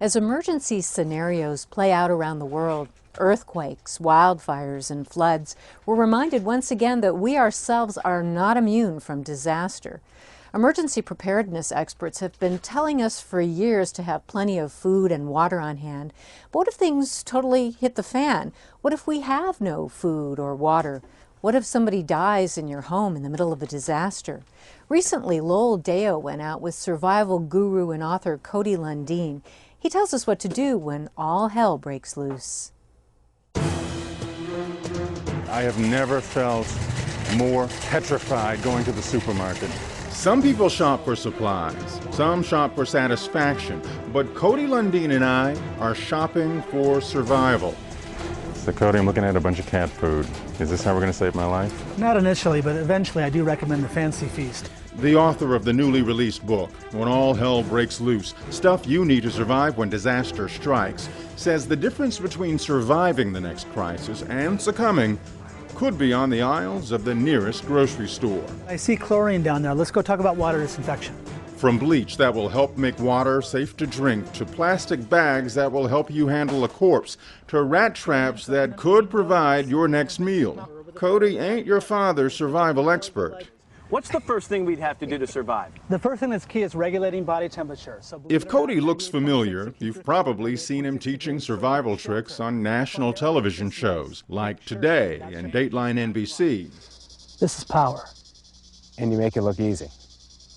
As emergency scenarios play out around the world, earthquakes, wildfires, and floods, we're reminded once again that we ourselves are not immune from disaster. Emergency preparedness experts have been telling us for years to have plenty of food and water on hand. But what if things totally hit the fan? What if we have no food or water? What if somebody dies in your home in the middle of a disaster? Recently, Lowell Deo went out with survival guru and author Cody Lundeen. He tells us what to do when all hell breaks loose. I have never felt more petrified going to the supermarket. Some people shop for supplies, some shop for satisfaction, but Cody Lundeen and I are shopping for survival. So Cody, I'm looking at a bunch of cat food. Is this how we're going to save my life? Not initially, but eventually I do recommend the Fancy Feast. The author of the newly released book, When All Hell Breaks Loose, Stuff You Need to Survive When Disaster Strikes, says the difference between surviving the next crisis and succumbing could be on the aisles of the nearest grocery store. I see chlorine down there. Let's go talk about water disinfection. From bleach that will help make water safe to drink, to plastic bags that will help you handle a corpse, to rat traps that could provide your next meal. Cody ain't your father's survival expert. What's the first thing we'd have to do to survive? The first thing that's key is regulating body temperature. If Cody looks familiar, you've probably seen him teaching survival tricks on national television shows like Today and Dateline NBC. This is power. And you make it look easy.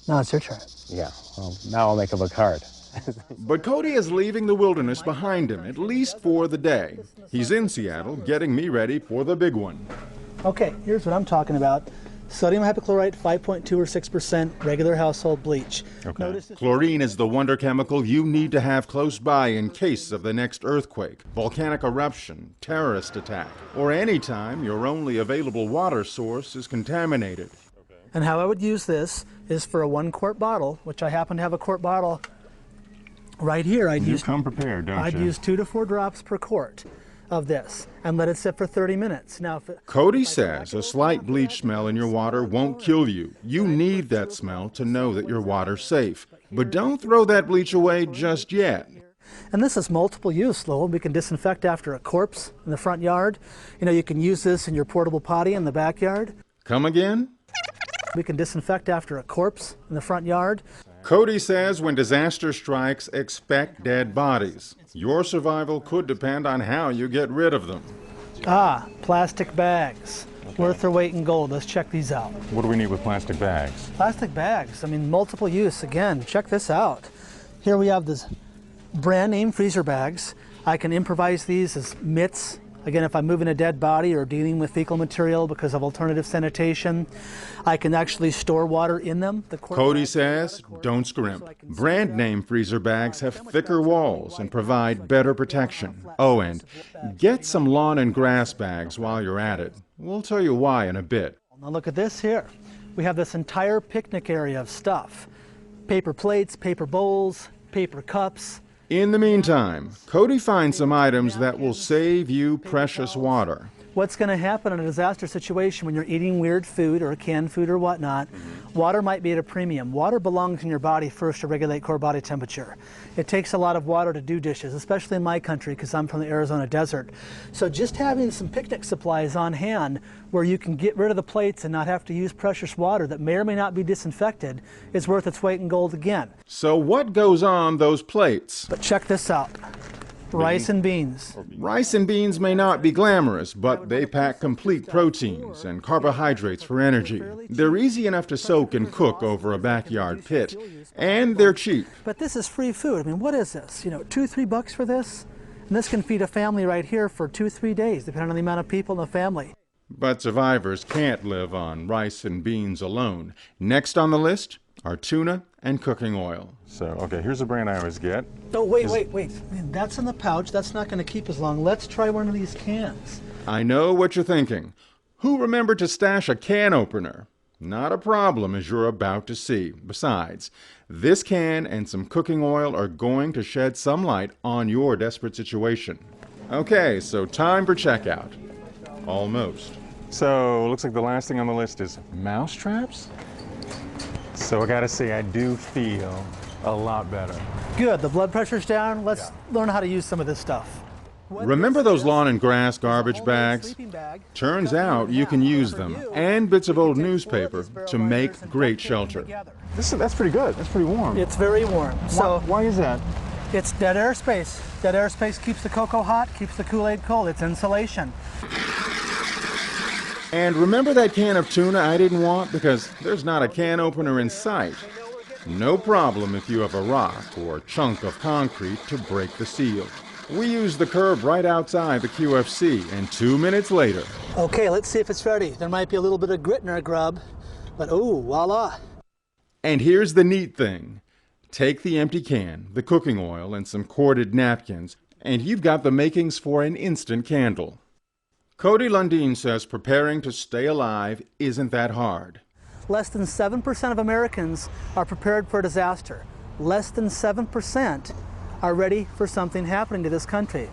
Now it's your turn. Yeah, well, now I'll make it look hard. But Cody is leaving the wilderness behind him, at least for the day. He's in Seattle, getting me ready for the big one. Okay, here's what I'm talking about. Sodium hypochlorite, 5.2 or 6%, regular household bleach. Okay. Chlorine is the wonder chemical you need to have close by in case of the next earthquake, volcanic eruption, terrorist attack, or any time your only available water source is contaminated. And how I would use this is for a 1-quart bottle, which I happen to have a quart bottle right here. You come prepared, don't you? I'd use 2 to 4 drops per quart of this and let it sit for 30 minutes. Now, Cody says a slight bleach smell in your water won't kill you. You need that smell to know that your water's safe. But don't throw that bleach away just yet. And this is multiple use, Lowell. We can disinfect after a corpse in the front yard. You know, you can use this in your portable potty in the backyard. Come again? We can disinfect after a corpse in the front yard. Cody says when disaster strikes, expect dead bodies. Your survival could depend on how you get rid of them. Plastic bags. Worth their weight in gold. Let's check these out. What do we need with plastic bags? Plastic bags, I mean, multiple use. Again, check this out. Here we have this brand name freezer bags. I can improvise these as mitts. Again, if I'm moving a dead body or dealing with fecal material because of alternative sanitation, I can actually store water in them. Cody says, don't scrimp. Brand name freezer bags have thicker walls and provide better protection. Oh, and get some lawn and grass bags while you're at it. We'll tell you why in a bit. Now look at this here. We have this entire picnic area of stuff. Paper plates, paper bowls, paper cups. In the meantime, Cody finds some items that will save you precious water. What's going to happen in a disaster situation when you're eating weird food or canned food or whatnot? Water might be at a premium. Water belongs in your body first to regulate core body temperature. It takes a lot of water to do dishes, especially in my country because I'm from the Arizona desert. So just having some picnic supplies on hand where you can get rid of the plates and not have to use precious water that may or may not be disinfected is worth its weight in gold again. So what goes on those plates? But check this out. Rice and beans. Rice and beans may not be glamorous, but they pack complete proteins and carbohydrates for energy. They're easy enough to soak and cook over a backyard pit, and they're cheap. But this is free food. I mean, what is this? You know, $2-3 for this? And this can feed a family right here for 2-3 days, depending on the amount of people in the family. But survivors can't live on rice and beans alone. Next on the list are tuna and cooking oil. So, okay, here's a brand I always get. Oh, wait. Man, that's in the pouch. That's not going to keep as long. Let's try one of these cans. I know what you're thinking. Who remembered to stash a can opener? Not a problem, as you're about to see. Besides, this can and some cooking oil are going to shed some light on your desperate situation. Okay, so time for checkout. Almost. So, looks like the last thing on the list is mouse traps? So I gotta say, I do feel a lot better. Good, the blood pressure's down. Let's learn how to use some of this stuff. Remember those lawn and grass garbage bags? Turns out you can use them and bits of old newspaper to make great shelter. That's pretty good. That's pretty warm. It's very warm. So Why is that? it's dead air space. Dead air space keeps the cocoa hot, keeps the Kool-Aid cold. It's insulation. And remember that can of tuna I didn't want because there's not a can opener in sight? No problem if you have a rock or chunk of concrete to break the seal. We use the curb right outside the QFC, and 2 minutes later. Okay, let's see if it's ready. There might be a little bit of grit in our grub, but oh, voila. And here's the neat thing. Take the empty can, the cooking oil, and some corded napkins, and you've got the makings for an instant candle. Cody Lundeen says preparing to stay alive isn't that hard. Less than 7% of Americans are prepared for a disaster. Less than 7% are ready for something happening to this country.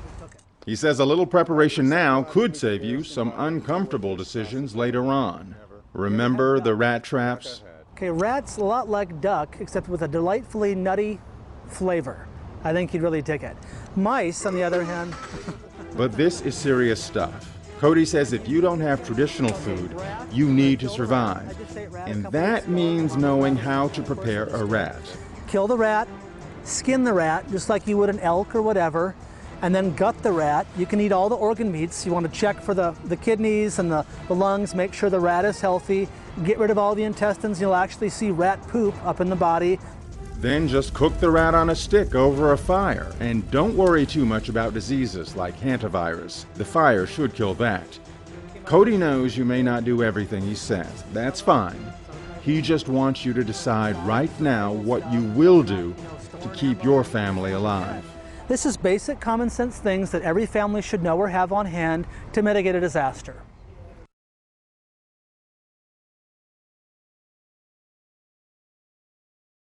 He says a little preparation now could save you some uncomfortable decisions later on. Remember the rat traps? Okay, rat's a lot like duck, except with a delightfully nutty flavor. I think you'd really dig it. Mice, on the other hand... But this is serious stuff. Cody says if you don't have traditional food, you need to survive. And that means knowing how to prepare a rat. Kill the rat, skin the rat, just like you would an elk or whatever, and then gut the rat. You can eat all the organ meats. You want to check for the kidneys and the lungs, make sure the rat is healthy, get rid of all the intestines. You'll actually see rat poop up in the body. Then just cook the rat on a stick over a fire. And don't worry too much about diseases like hantavirus. The fire should kill that. Cody knows you may not do everything he says. That's fine. He just wants you to decide right now what you will do to keep your family alive. This is basic common sense things that every family should know or have on hand to mitigate a disaster.